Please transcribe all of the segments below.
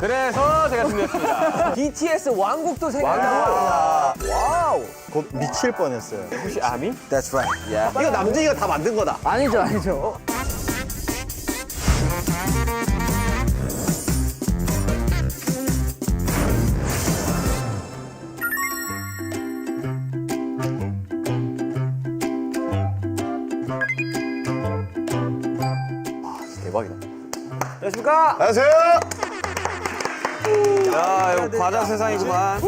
그래서 제가 준비했습니다. BTS 왕국도 생겼다. 와우. 곧 미칠 뻔했어요. 혹시 아미? That's right. 이거 남진이가 다 만든 거다. 아니죠, 아니죠. 대박이다. 안녕하십니까? 안녕하세요. 야, 이거 과자 세상이구만.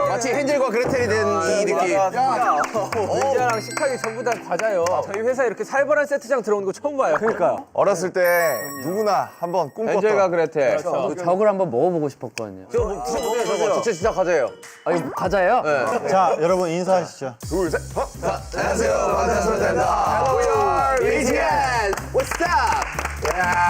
마치 헨젤과 그레텔이 된 이 느낌. 의자랑 식탁이 전부 다 과자요. 저희 회사에 이렇게 살벌한 세트장 들어오는 거 처음 봐요. 그러니까요. 어렸을 때 누구나 한번 꿈꿨던 헨젤과 그레텔. 저걸 한번 먹어보고 싶었거든요. 저거 드셔보세요. 저거 진짜 과자예요. 아, 이거 과자예요? 자, 여러분 인사하시죠. 둘, 셋. 안녕하세요. 반갑습니다. Hello, BTS. What's up?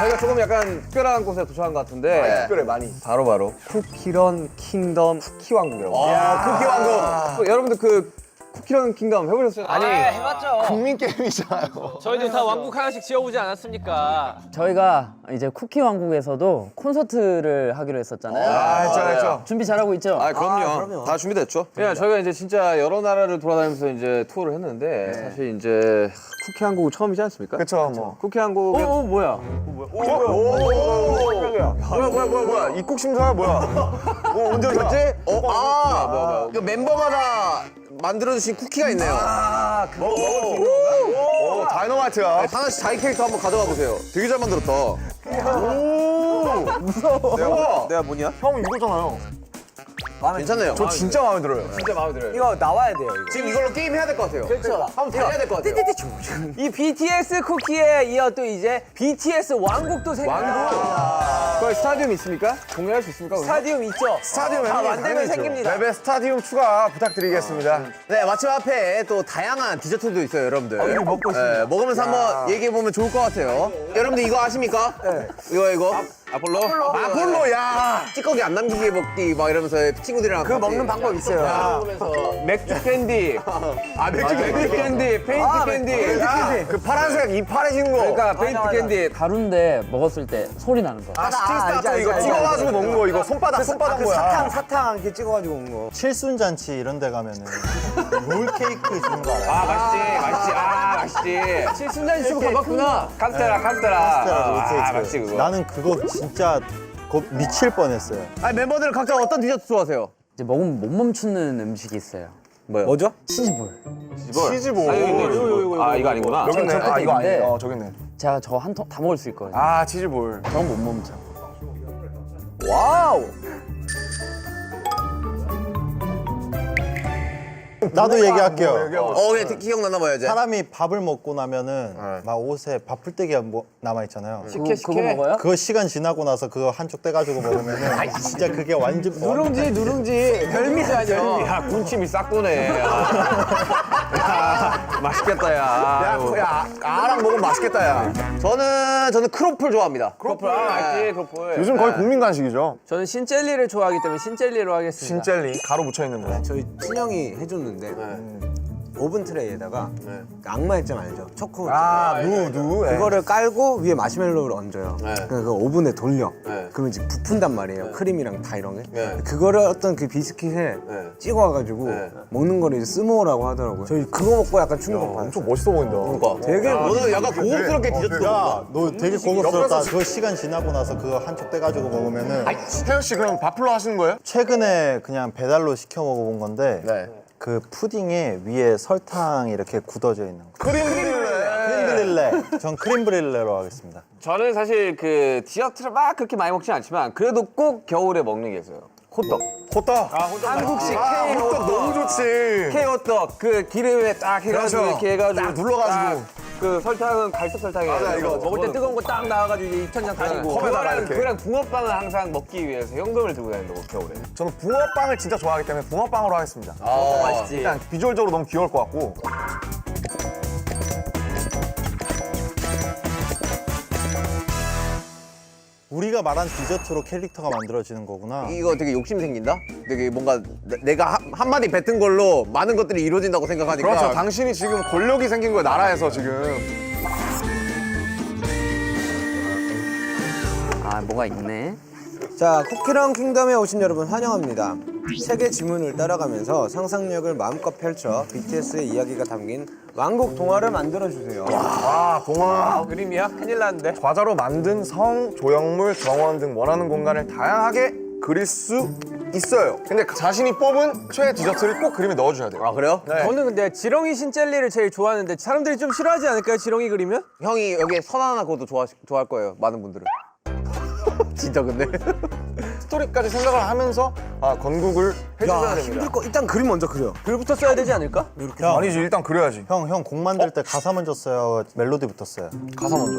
저희가 조금 약간 특별한 곳에 도착한 것 같은데 특별해 많이. 바로 쿠키런 킹덤 쿠키 왕국이라고. 쿠키 왕국. 여러분들 그 쿠키런 킹덤 해보셨어요? 아니, 해봤죠. 국민 게임이잖아요. 저희도 다 왕국 하나씩 지어보지 않았습니까? 저희가 이제 쿠키 왕국에서도 콘서트를 하기로 했었잖아요. 했죠. 준비 잘하고 있죠? 아 그럼요. 다 준비됐죠? 예, 저희가 이제 진짜 여러 나라를 돌아다니면서 이제 투어를 했는데 사실 이제 쿠키 한국은 처음이지 않습니까? 그쵸, 뭐. 쿠키 한국에 뭐야? 뭐야. 입국 심사야 뭐야? 언제 오셨지? 이거 멤버마다 만들어주신 쿠키가 있네요. 그거 먹을 수 있는 건가? 다이너마이트야. 하나씩 자기 캐릭터 한번 가져가 보세요. 되게 잘 만들었다. 내가 뭐냐? 형 이거잖아요. 괜찮네요. 저 진짜 마음에 들어요. 진짜 마음에 들어요. 이거 나와야 돼요, 이거. 지금 이걸로 게임 해야 될 것 같아요. 그렇죠. 한번 달려야 될 것 같아요. 이 BTS 쿠키에 이어 또 이제 BTS 왕국도 생겼다. 거기 스타디움 있습니까? 공연할 수 있습니까? 스타디움 있죠? 스타디움 다 형님 만들면 당연히죠. 생깁니다. 랩의 스타디움 추가 부탁드리겠습니다. 네, 마침 앞에 또 다양한 디저트도 있어요, 여러분들. 이거 먹고 있습니다. 네, 먹으면서 한번 얘기해보면 좋을 것 같아요. 여러분들 이거 아십니까? 이거. 아폴로? 아폴로, 야! 찌꺼기 안 남기게 먹기 막 이러면서 친구들이랑 그 먹는 방법 있어요. 맥주 캔디. 맥주 맥주 캔디, 페인트 캔디. 그 파란색 이 파래진 거. 그러니까 페인트 캔디. 가루인데 먹었을 때 소리 나는 거. 스팅 스타터 이거 찍어가지고 먹는 거 이거 손바닥 뭐야. 사탕 이렇게 찍어가지고 먹는 거. 칠순잔치 이런 데 가면은 롤 케이크 주는 거 알아요? 맛있지. 실순잔 씨고 가봤구나. 카스테라. 롤 케이크. 맛있지 그거. 나는 그거 진짜 곧 미칠 뻔했어요. 아니, 멤버들은 각자 어떤 디저트 좋아하세요? 이제 먹으면 못 멈추는 음식이 있어요. 뭐죠? 치즈볼. 치즈볼. 아 이거 아니구나. 여기 있네. 저 끝에 이거 있는데. 아니에요. 저기 있네. 제가 저 한 통 다 먹을 수 있거든요. 치즈볼. 저건 못 멈춰. 와우. 나도 얘기할게요. 네, 기억나나 봐요, 이제. 사람이 밥을 먹고 나면은 막 옷에 밥풀떼기가 뭐 남아있잖아요. 그거 먹어요? 그거 시간 지나고 나서 그거 한쪽 떼가지고 먹으면은 진짜 그게 완전 누룽지. 별미지 아니야. 야 군침이 싹 도네. 야, 맛있겠다 야. 아랑 먹으면 맛있겠다, 야. 저는 크로플 좋아합니다. 크로플 맛있지 크로플. 요즘 거의 국민 간식이죠. 저는 신젤리를 좋아하기 때문에 신젤리로 하겠습니다. 신젤리 가루 묻혀 있는 거. 저희 친형이 해줬는데 오븐 트레이에다가 악마 액젓 알죠? 초코 누. 그거를 깔고 위에 마시멜로우를 얹어요. 그 오븐에 돌려. 그러면 이제 부푼단 말이에요. 크림이랑 다 이런 게. 그거를 어떤 그 비스킷에 찍어와가지고 먹는 거를 이제 스모라고 하더라고요. 저희 그거 먹고 약간 충격 받았어요. 엄청 멋있어 보인다. 되게 너는 약간 고급스럽게 디저트 먹는다. 야, 너 되게 고급스럽다. 그거 시간 지나고 나서 그거 한쪽 떼가지고 먹으면은 태현 씨 그럼 밥풀로 하시는 거예요? 최근에 그냥 배달로 시켜 먹어본 건데 네. 그 푸딩에 위에 설탕이 이렇게 굳어져 있는 거. 크림 브릴레. 전 크림 브릴레로 하겠습니다. 저는 사실 그 디저트를 막 그렇게 많이 먹진 않지만 그래도 꼭 겨울에 먹는 게 있어요. 호떡. 호떡. 한국식 K 호떡 너무 좋지. K 호떡 그 기름에 딱 해가지고 그렇죠. 이렇게 해가지고 딱 눌러가지고. 딱 그 설탕은 갈색 설탕이에요. 맞아, 이거 먹을 때 뜨거운 거 딱 나와가지고 이제 입천장 다지고. 컵에다가 이렇게. 그랑 붕어빵을 항상 먹기 위해서 현금을 들고 다닌다고 겨울에. 저는 붕어빵을 진짜 좋아하기 때문에 붕어빵으로 하겠습니다. 맛있지. 일단 비주얼적으로 너무 귀여울 것 같고. 우리가 말한 디저트로 캐릭터가 만들어지는 거구나. 이거 되게 욕심 생긴다? 되게 뭔가 내가 한마디 뱉은 걸로 많은 것들이 이루어진다고 생각하니까. 그렇죠. 당신이 지금 권력이 생긴 거예요, 나라에서 지금. 아, 뭐가 있네. 자, 쿠키랑 킹덤에 오신 여러분 환영합니다. 세계 지문을 따라가면서 상상력을 마음껏 펼쳐 BTS의 이야기가 담긴 왕국 동화를 만들어주세요. 아, 동화. 그림이야? 큰일 났는데. 과자로 만든 성, 조형물, 정원 등 원하는 공간을 다양하게 그릴 수 있어요. 근데 자신이 뽑은 최애 디저트를 꼭 그림에 넣어줘야 돼요. 아 그래요? 네. 저는 근데 지렁이 신젤리를 제일 좋아하는데 사람들이 좀 싫어하지 않을까요? 지렁이 그리면? 형이 여기에 선 하나 그것도 좋아할 거예요. 많은 분들은. 진짜 근데. 스토리까지 생각을 하면서 건국을 해주셔야 됩니다. 힘들 거 일단 그림 먼저 그려. 글부터 써야 되지 않을까? 아니지, 일단 그려야지. 형 곡 만들 때 가사 먼저 써요? 멜로디부터 써요? 가사 먼저.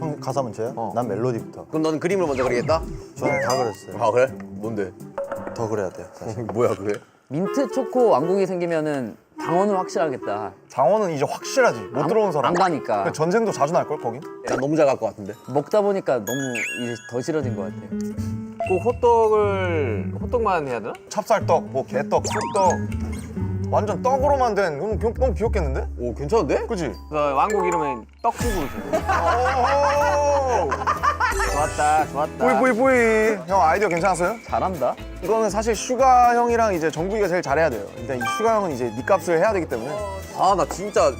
형 가사 먼저요? 난 멜로디부터. 그럼 너는 그림을 먼저 그리겠다? 저는 다 그랬어요. 아 그래? 뭔데? 더 그래야 돼요, 사실. 뭐야 그게? 민트 초코 왕국이 생기면은 당원은 확실하겠다. 장원은 이제 확실하지. 못 들어온 사람. 안 가니까. 근데 전쟁도 자주 날걸 거긴? 나 너무 잘 갈 것 같은데. 먹다 보니까 너무 이제 더 싫어진 것 같아. 그 호떡만 해야 되나? 찹쌀떡, 뭐 개떡, 쑥떡. 완전 떡으로만 된. 너무 귀엽겠는데? 오 괜찮은데? 그치? 그 왕국 이름은 떡국으로 줘. 좋았다. 뿌이. 형 아이디어 괜찮았어요? 잘한다. 이거는 사실 슈가 형이랑 이제 정국이가 제일 잘해야 돼요. 일단 이 슈가 형은 이제 니 값을 해야 되기 때문에. 아 나 진짜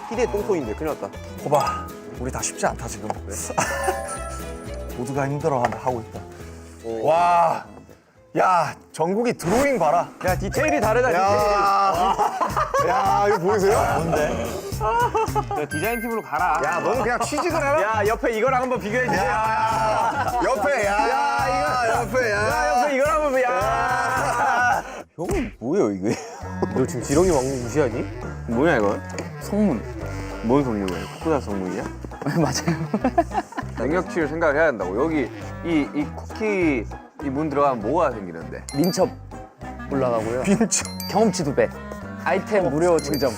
희대의 똥손인데 큰일 났다. 거봐, 우리 다 쉽지 않다 지금. 모두가 힘들어하고 있다. 와, 야 정국이 드로잉 봐라. 야, 디테일이 다르다, 야 이거 보이세요? 뭔데? 너 디자인 팀으로 가라. 야 너는 그냥 취직을 해라. 야, 옆에 이거랑 한번 비교해 주세요. 옆에 야 옆에 옆에 이거랑 한번 형은 뭐예요 이게? 너 지금 지렁이 왕국 무시하니? 뭐야 이거? 성문. 뭔 성문이야? 쿠키다 성문이야? 맞아요. 능력치를 생각을 해야 된다고. 여기 이 쿠키 이 문 들어가면 뭐가 생기는데? 민첩 올라가고요. 경험치 2배. 아이템 무료 증정.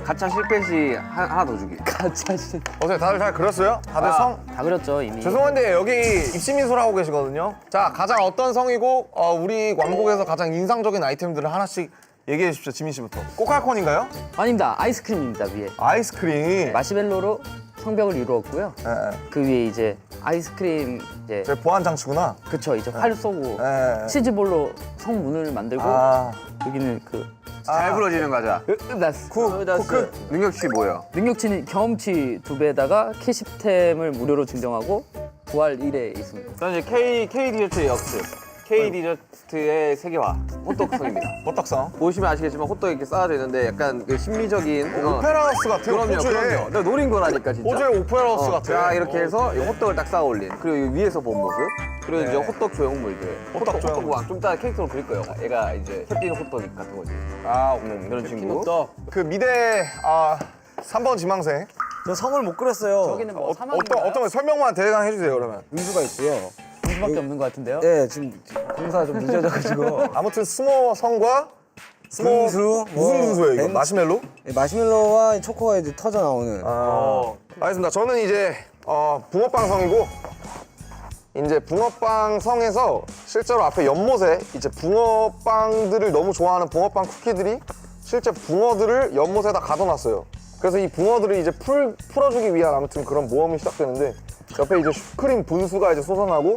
가차 실패 시 하나 더 주기. 가짜 신. 어떻게 다들 잘 그렸어요? 다들 성? 다 그렸죠 이미. 죄송한데 여기 입시민소를 하고 계시거든요. 자 가장 어떤 성이고 우리 왕국에서 가장 인상적인 아이템들을 하나씩 얘기해 주십시오. 지민 씨부터. 꼬칼콘인가요? 아닙니다. 아이스크림입니다 위에. 아이스크림. 마시멜로로 성벽을 이루었고요. 예. 그 위에 이제 아이스크림 이제 제 보안 장치구나. 그쵸 이제 활 쏘고 예. 치즈볼로 성문을 만들고 아. 여기는 그 잘 부러지는 과자. 으다스. 쿠크. 능력치 뭐예요? 능력치는 경험치 2배에다가 캐시템을 무료로 증정하고 부활 1에 있습니다. 저는 이제 K 디저트의 역습. K 디저트의 세계화. 호떡성입니다. 버딱성. 보시면 아시겠지만 호떡이 이렇게 쌓아져 있는데 약간 그 심미적인 오페라 하우스 같아요. 그럼요. 호주에. 내가 노린 거라니까 진짜. 호주의 오페라 하우스 같아. 자 이렇게 해서 이 호떡을 딱 쌓아 올린. 그리고 이 위에서 본 모습. 그리고 이제 네. 호떡 조형물들. 호떡 조형물. 호떡 왕. 좀 이따 캐릭터로 그릴 거예요. 얘가 이제 캡틴 호떡 같은 거지. 아, 그런 친구. 그 미대 3번 지망생. 저 성을 못 그렸어요. 저기는 뭐 어떤 설명만 대강 해주세요 그러면. 민수가 있고요. 수밖에 없는 것 같은데요. 네, 지금 공사가 좀 늦어져가지고. 아무튼 스모 성과 스모 분수, 무슨 뭐, 분수예요 이거? 벤- 마시멜로? 네, 마시멜로와 초코가 이제 터져 나오는. 알겠습니다. 저는 이제 붕어빵 성이고 이제 붕어빵 성에서 실제로 앞에 연못에 이제 붕어빵들을 너무 좋아하는 붕어빵 쿠키들이 실제 붕어들을 연못에다 가둬놨어요. 그래서 이 붕어들을 이제 풀어주기 위한 아무튼 그런 모험이 시작되는데 옆에 이제 슈크림 분수가 이제 솟아나고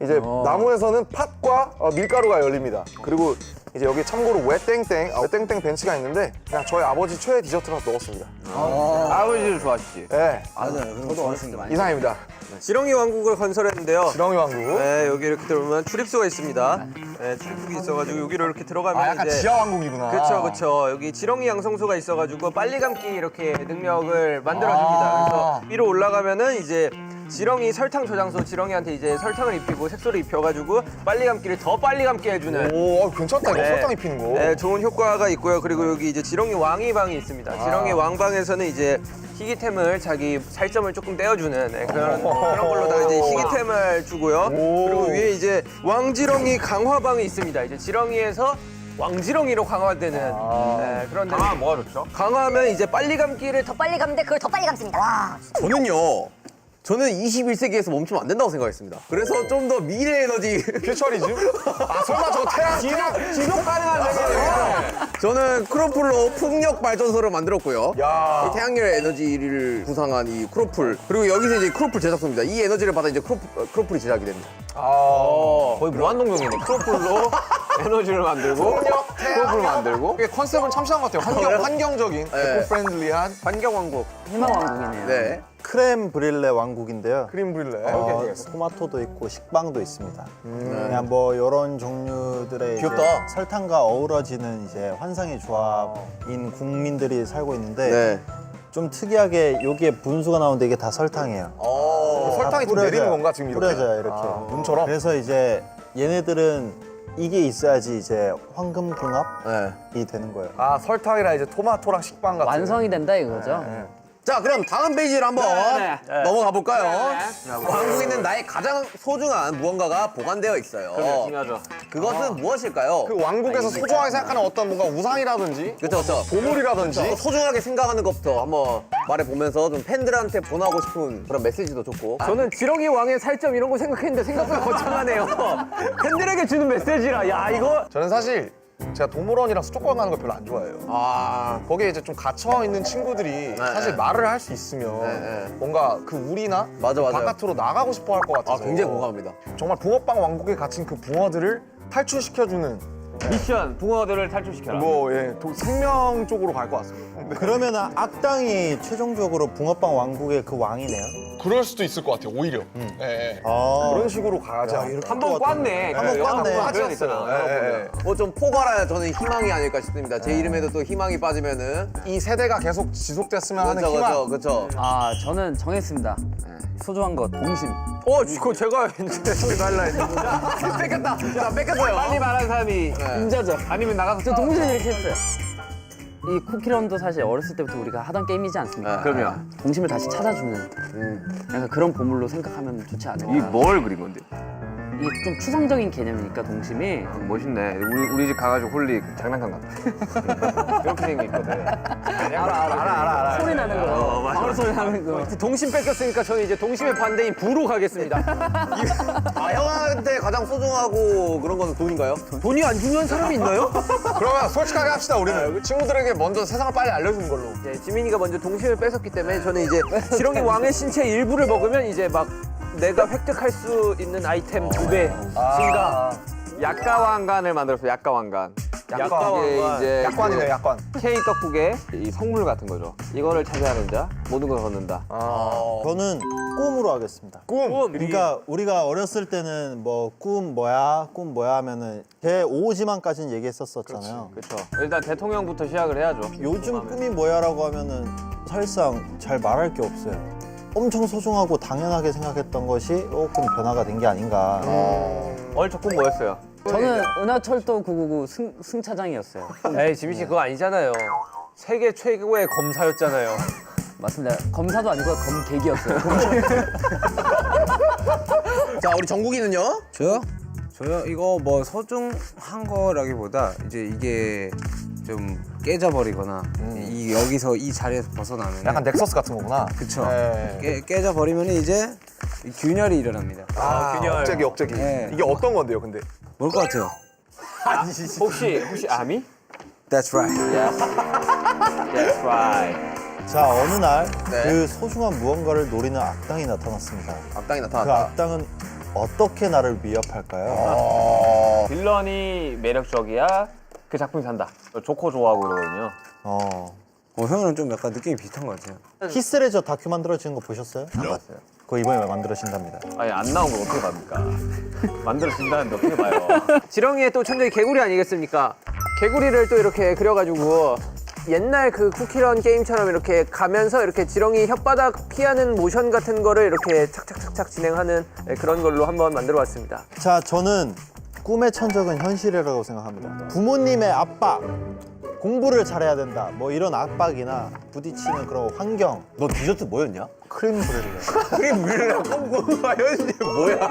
이제 나무에서는 팥과 밀가루가 열립니다. 그리고 이제 여기 참고로 웨땡땡 벤치가 있는데 그냥 저희 아버지 최애 디저트라서 넣었습니다. 아버지를 좋아하시지? 네, 맞아요. 저도 어렸을 때 많이. 이상입니다. 지렁이 왕국을 건설했는데요. 지렁이 왕국. 네, 여기 이렇게 들어오면 출입구가 있습니다. 네, 출입구가 있어가지고 여기로 이렇게 들어가면 약간 이제 지하 왕국이구나. 그렇죠. 여기 지렁이 양성소가 있어가지고 빨리 감기 이렇게 능력을 만들어줍니다. 그래서 위로 올라가면은 이제 지렁이 설탕 저장소 지렁이한테 이제 설탕을 입히고 색소를 입혀가지고 빨리 감기를 더 빨리 감게 해주는 오, 괜찮다 이거 네. 설탕 입히는 거. 네, 좋은 효과가 있고요. 그리고 여기 이제 지렁이 왕이 방이 있습니다. 지렁이 왕방에서는 이제 희귀템을 자기 살점을 조금 떼어주는 그런 걸로다가 이제 희귀템을 주고요. 그리고 위에 이제 왕지렁이 강화방이 있습니다. 이제 지렁이에서 왕지렁이로 강화되는 네, 그런 데. 뭐가 좋죠? 강화하면 이제 빨리 감기를 더 빨리 감는데 그걸 더 빨리 감습니다. 와. 저는요 저는 21세기에서 멈추면 안 된다고 생각했습니다. 그래서 좀 더 미래 에너지. 퓨처리즘? 아 설마 저거 태양 지속 가능한 세계예요. 저는 크로플로 풍력 발전소를 만들었고요. 야. 이 태양열 에너지를 구상한 이 크로플. 그리고 여기서 이제 크로플 제작소입니다. 이 에너지를 받아 이제 크로플이 제작이 됩니다. 거의 무한동경이네. 크로플로 에너지를 만들고 크로플을 만들고. 이게 컨셉은 참신한 것 같아요. 환경적인, 에코 프렌들리한 환경왕국. 희망왕국이네요. 네. 크렘 브릴레 왕국인데요. 크림 브릴레. 토마토도 있고 식빵도 있습니다. 그냥 뭐 이런 종류들의 이제 귀엽다. 설탕과 어우러지는 이제 환상의 조합인 국민들이 살고 있는데 네. 좀 특이하게 여기에 분수가 나오는데 이게 다 설탕이에요. 설탕이 좀 내리는 건가 지금 이렇게? 뿌려져요 이렇게. 눈처럼? 그래서 이제 얘네들은 이게 있어야지 이제 황금궁합이 네. 되는 거예요. 아 설탕이랑 이제 토마토랑 식빵 같은. 완성이 된다 이거죠. 자, 그럼 다음 페이지를 한번 넘어가 볼까요? 네. 왕국에는 나의 가장 소중한 무언가가 보관되어 있어요. 중요하죠. 그것은 무엇일까요? 그 왕국에서 소중하게 생각하는 어떤 뭔가 우상이라든지 그렇죠, 그렇죠. 보물이라든지 소중하게 생각하는 것부터 한번 말해보면서 좀 팬들한테 보내고 싶은 그런 메시지도 좋고. 저는 지렁이 왕의 살점 이런 거 생각했는데 생각보다 거창하네요. 팬들에게 주는 메시지라. 야 이거 저는 사실 제가 동물원이랑 수족관 가는 거 별로 안 좋아해요. 아, 거기에 이제 좀 갇혀 있는 친구들이 사실 말을 할 수 있으면 네. 뭔가 그 우리나 맞아. 바깥으로 나가고 싶어 할 것 같아서 굉장히 공감합니다. 정말 붕어빵 왕국에 갇힌 그 붕어들을 탈출시켜주는 미션 붕어들을 탈출시켜라. 생명 쪽으로 갈 것 같습니다. 그러면 악당이 최종적으로 붕어빵 왕국의 그 왕이네요. 그럴 수도 있을 것 같아요. 오히려 아, 그런 식으로 가야지 않을까. 한번 깹네. 한번 깹네. 빠졌어요. 뭐 좀 포괄하여 저는 희망이 아닐까 싶습니다. 제 이름에도 또 희망이 빠지면은. 이 세대가 계속 지속됐으면 하는 희망. 그렇죠. 아 저는 정했습니다. 소중한 것 동심. 그거 제가 제가 할라 했는데. 뺏겼다. 자, 뺏겼어요. 빨리 말한 사람이 인자죠. 아니면 나가서 저 동심 이렇게 했어요. 이 쿠키런도 사실 어렸을 때부터 우리가 하던 게임이지 않습니까? 그럼요. 동심을 다시 찾아주는 약간 그런 보물로 생각하면 좋지 않을까. 뭘 그린 건데? 이게 좀 추상적인 개념이니까 동심이 멋있네. 우리 집 가가지고 홀리 장난감 같아. 이렇게 생겼거든. 알아. 소리 나는 거. 방울 소리 나는 거. 동심 뺏겼으니까 저는 이제 동심의 반대인 부로 가겠습니다. 아, 형한테 가장 소중하고 그런 거는 돈인가요? 돈이 안 중요한 사람이 있나요? 그러면 솔직하게 합시다. 우리는 친구들에게 먼저 세상을 빨리 알려주는 걸로. 네, 지민이가 먼저 동심을 뺏었기 때문에 저는 이제 지렁이 왕의 신체 일부를 먹으면 이제 막 내가 획득할 수 있는 아이템 2배 증가. 약가왕간을 만들었어요. 약가왕간. 약가왕간. 이제 약관이네, 약관. K 떡국의 이 성물 같은 거죠. 이거를 차지하는 자 모든 걸 걷는다. 저는 꿈으로 하겠습니다. 꿈. 그러니까 우리가 어렸을 때는 뭐 꿈 뭐야 하면은 제 5지만까지는 얘기했었잖아요. 그렇죠. 일단 대통령부터 시작을 해야죠. 요즘 꿈이 뭐야라고 하면은 사실상 잘 말할 게 없어요. 엄청 소중하고 당연하게 생각했던 것이 조금 변화가 된 게 아닌가. 어릴 적 꿈 뭐였어요? 저는 은하철도 999 승차장이었어요. 에이 지민 씨 그거 아니잖아요. 세계 최고의 검사였잖아요. 맞습니다. 검사도 아니고 검객이었어요. 자, 우리 정국이는요? 저요? 이거 뭐 소중한 거라기보다 이제 이게 좀 깨져버리거나 여기서 이 자리에서 벗어나면 약간 넥서스 같은 거구나. 그쵸. 네. 깨져버리면 이제 이 균열이 일어납니다. 균열. 억제기. 네. 이게 어떤 건데요, 근데? 뭘 것 같아요? 혹시 아미? That's right. That's right. 자, 어느 날 네. 그 소중한 무언가를 노리는 악당이 나타났습니다. 악당이 그 나타났다. 악당은 어떻게 나를 위협할까요? 빌런이 매력적이야. 그 작품이 산다. 조커 좋아하고 이러거든요. 형이랑 좀 약간 느낌이 비슷한 것 같아요. 히스레저 다큐 만들어지는 거 보셨어요? 안 봤어요. 그거 이번에 만들어진답니다. 아니 안 나온 걸 어떻게 합니까? 만들어진다는데 어떻게 봐요? 지렁이의 또 천적이 개구리 아니겠습니까? 개구리를 또 이렇게 그려가지고 옛날 그 쿠키런 게임처럼 이렇게 가면서 이렇게 지렁이 혓바닥 피하는 모션 같은 거를 이렇게 착착착착 진행하는 그런 걸로 한번 만들어봤습니다. 자, 저는 꿈의 천적은 현실이라고 생각합니다. 부모님의 압박, 공부를 잘해야 된다. 뭐 이런 압박이나 부딪히는 그런 환경. 너 디저트 뭐였냐? 크림 브렐레. 크림 브릴라 껌고 현실이 뭐야?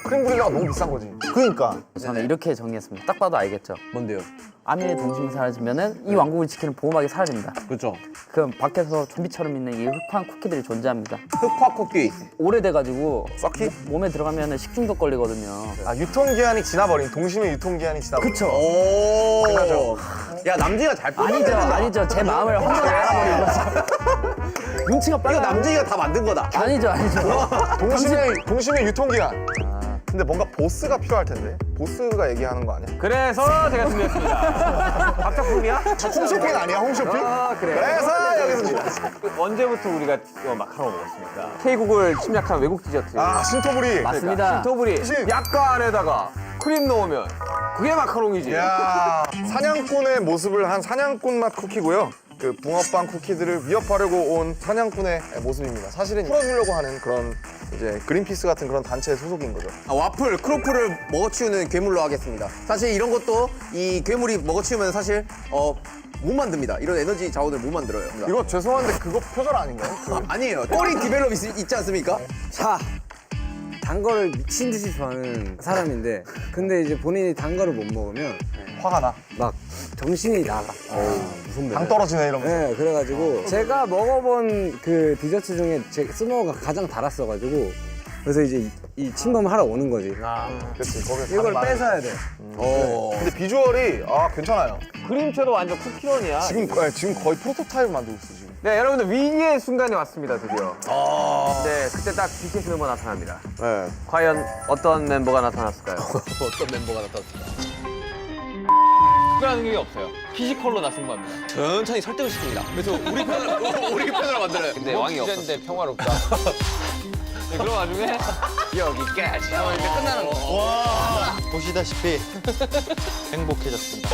크림 브릴라가 너무 비싼 거지. 그러니까 저는 이렇게 정리했습니다. 딱 봐도 알겠죠. 뭔데요? 아미의 동심이 사라지면은 이 왕국을 지키는 보호막이 사라집니다. 그렇죠. 그럼 밖에서 좀비처럼 있는 이 흑화한 쿠키들이 존재합니다. 흑화 쿠키. 오래돼가지고 썩히? 몸에 들어가면은 식중독 걸리거든요. 아, 유통기한이 지나버린, 동심의 유통기한이 지나버린. 그쵸? 오. 야 남진이가 잘 아니죠, 아니죠. 제 마음을 한번에 알아버린 거죠. 눈치가 이거 빨라. 남진이가 다 만든 거다. 아니죠, 아니죠. 동심의 유통기한. 근데 뭔가 보스가 필요할 텐데. 보스가 얘기하는 거 아니야? 그래서 제가 준비했습니다. 박작품이야? 홈쇼핑 아니야, 홈쇼핑? 아 그래. 그래서 여기서 언제부터 우리가 마카롱 먹었습니까? K국을 침략한 외국 디저트. 신토부리. 맞습니다. 신토부리. 약과 안에다가 크림 넣으면 그게 마카롱이지. 야 사냥꾼의 모습을 한 사냥꾼 맛 쿠키고요. 그 붕어빵 쿠키들을 위협하려고 온 사냥꾼의 모습입니다. 사실은 풀어주려고 하는 그런 이제 그린피스 같은 그런 단체의 소속인 거죠. 와플, 크로플을 먹어치우는 괴물로 하겠습니다. 사실 이런 것도 이 괴물이 먹어치우면 사실 못 만듭니다. 이런 에너지 자원을 못 만들어요. 이거 죄송한데 그거 표절 아닌가요? 아니에요. 꼬리 디벨롭 있지 않습니까? 자, 단 거를 미친 듯이 좋아하는 사람인데 근데 이제 본인이 단 거를 못 먹으면 화가 나. 막 정신이 나가. 무슨 당 떨어지네 이러면서. 네, 그래가지고 제가 먹어본 그 디저트 중에 제 스모어가 가장 달았어가지고 그래서 이제 이 침범을 하러 오는 거지. 그렇지. 거기 이걸 뺏어야 돼. 근데 비주얼이 괜찮아요. 그림체도 완전 쿠키런이야. 지금 거의 프로토타입을 만들고 있어 지금. 네, 여러분들 위기의 순간이 왔습니다, 드디어. 네, 그때 딱 BTS 멤버 나타납니다. 네. 과연 어떤 멤버가 나타났을까요? 어떤 멤버가 나타났을까? 특별한 게 없어요. 피지컬로 나선 겁니다. 천천히 설득을 시킵니다. 그래서 우리 편으로 만들어요. 근데 왕이 없어. 주제인데 평화롭다. 네, 그런 와중에 여기까지. 이제 끝나는 거. 보시다시피 행복해졌습니다.